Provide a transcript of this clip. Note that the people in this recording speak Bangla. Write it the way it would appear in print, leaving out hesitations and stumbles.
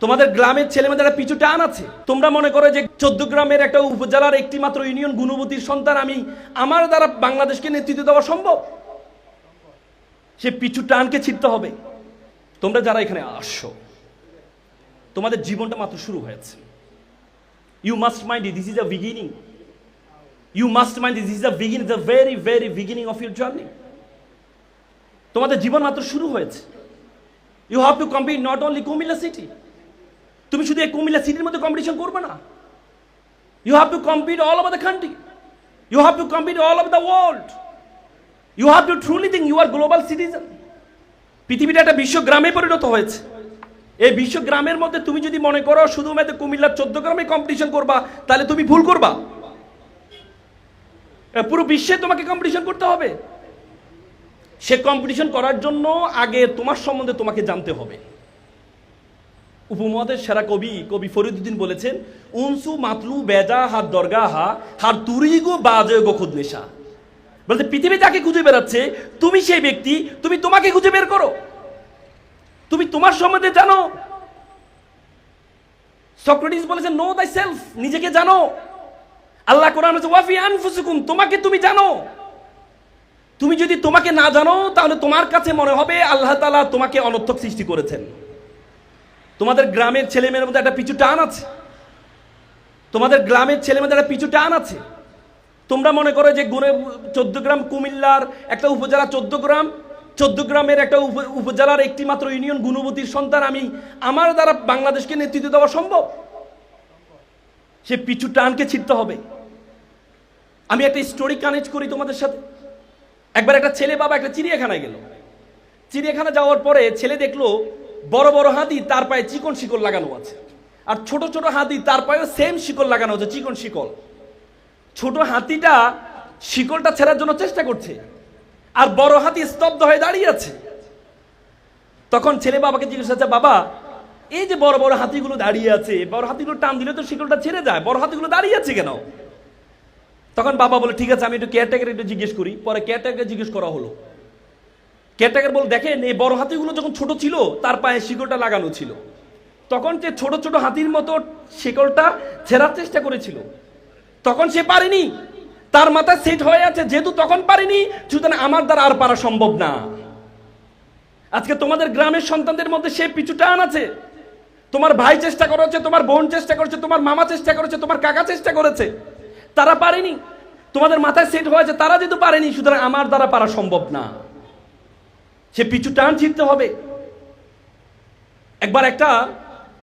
তোমাদের গ্রামের ছেলেমেয়েদের পিছু টান আছে। তোমরা মনে করো যে 14 গ্রামের একটা উপজেলার একটি মাত্র ইউনিয়ন গুণবতীর সন্তান আমি, আমার দ্বারা বাংলাদেশকে নেতৃত্ব দেওয়া সম্ভব। সে পিছু টানকে ছিঁড়তে হবে। তোমরা যারা এখানে আসছো, তোমাদের জীবনটা মাত্র শুরু হয়েছে। You must mind this is a beginning. You must mind this is a beginning, the very very beginning of your journey. তোমাদের জীবন মাত্র শুরু হয়েছে। You have to compete not only Comilla city. তুমি শুধু এই কুমিল্লা সিটির মধ্যে কম্পিটিশন করবে না। You have to compete all over the country. You have to compete all over the world. You have to truly think you R global citizen. পৃথিবীটা একটা বিশ্বগ্রামে পরিণত হয়েছে। এই বিশ্বগ্রামের মধ্যে তুমি যদি মনে করো শুধুমাত্র কুমিল্লার 14 গ্রামে কম্পিটিশন করবা, তাহলে তুমি ভুল করবা। পুরো বিশ্বে তোমাকে কম্পিটিশন করতে হবে। সে কম্পিটিশন করার জন্য আগে তোমার সম্বন্ধে তোমাকে জানতে হবে। উপমহাদেশ সেরা কবি ফরিদউদ্দিন বলেছেন, উনসু মাতলু বেজা হাত দরগা হার তুরিগো বাজে গো খুদ নেশা। বলতে পৃথিবী যাকে খুঁজে বেড়াচ্ছে, তুমি সেই ব্যক্তি, তুমি তোমাকে খুঁজে বের করো। তুমি তোমার সম্বন্ধে জানো। সক্রেটিস বলেছেন, নো দাই সেলফ, নিজেকে জানো। আল্লাহ কোরআন বলেছে, ওয়াফি আনফুসিকুম, তোমাকে তুমি জানো। তুমি যদি তোমাকে না জানো, তাহলে তোমার কাছে মনে হবে আল্লাহ তাআলা তোমাকে অনর্থক সৃষ্টি করেছেন। তোমাদের গ্রামের ছেলেমেয়ের মধ্যে একটা পিছু টান আছে। তোমাদের গ্রামের ছেলেমেয়েদের একটা পিছু টান আছে। তোমরা মনে করো যে 14 গ্রাম কুমিল্লার একটা উপজেলা, 14 গ্রামের একটা উপজেলার একটি মাত্র ইউনিয়ন গুণবতীর সন্তান আমি, আমার দ্বারা বাংলাদেশকে নেতৃত্ব দেওয়া সম্ভব। সে পিছু টানকে ছিঁড়তে হবে। আমি একটা স্টোরি কানেক্ট করি তোমাদের সাথে। একবার একটা ছেলে বাবা একটা চিড়িয়াখানায় গেল। চিড়িয়াখানা যাওয়ার পরে ছেলে দেখলো বড় বড় হাতি, তার পায়ে চিকন শিকল লাগানো আছে, আর ছোট ছোট হাতি তার পায়েও সেম শিকল লাগানো আছে, চিকন শিকল। ছোট হাতিটা শিকলটা ছেড়ার জন্য চেষ্টা করছে, আর বড় হাতি স্তব্ধ হয়ে দাঁড়িয়ে আছে। তখন ছেলে বাবাকে জিজ্ঞেস করছে, বাবা এই যে বড় বড় হাতিগুলো দাঁড়িয়ে আছে, বড় হাতিগুলো টান দিলে তো শিকলটা ছেড়ে যায়, বড় হাতিগুলো দাঁড়িয়ে আছে কেন? তখন বাবা বলে, ঠিক আছে আমি একটু কেয়ারটেকার একটু জিজ্ঞেস করি। পরে কেয়ারটেকার জিজ্ঞেস করা হলো। কেয়ারটেকার বলে, দেখেন এই বড় হাতিগুলো যখন ছোট ছিল তার পায়ে শিকলটা লাগানো ছিল, তখন সে ছোট ছোট হাতির মতো শিকলটা ছেড়ার চেষ্টা করেছিল, তখন সে পারেনি, তার মাথায় সেট হয়ে আছে, যেহেতু তখন পারেনি সুতরাং আমার দ্বারা আর পারা সম্ভব না। আজকে তোমাদের গ্রামের সন্তানদের মধ্যে সে পিছু টান আছে। তোমার ভাই চেষ্টা করেছে, তোমার বোন চেষ্টা করেছে, তোমার মামা চেষ্টা করেছে, তোমার কাকা চেষ্টা করেছে, তারা পারেনি। তোমাদের মাথায় সেট হয়েছে, তারা যেহেতু পারেনি সুতরাং আমার দ্বারা পারা সম্ভব না। সে পিছু টান ছিঁড়তে হবে। একবার একটা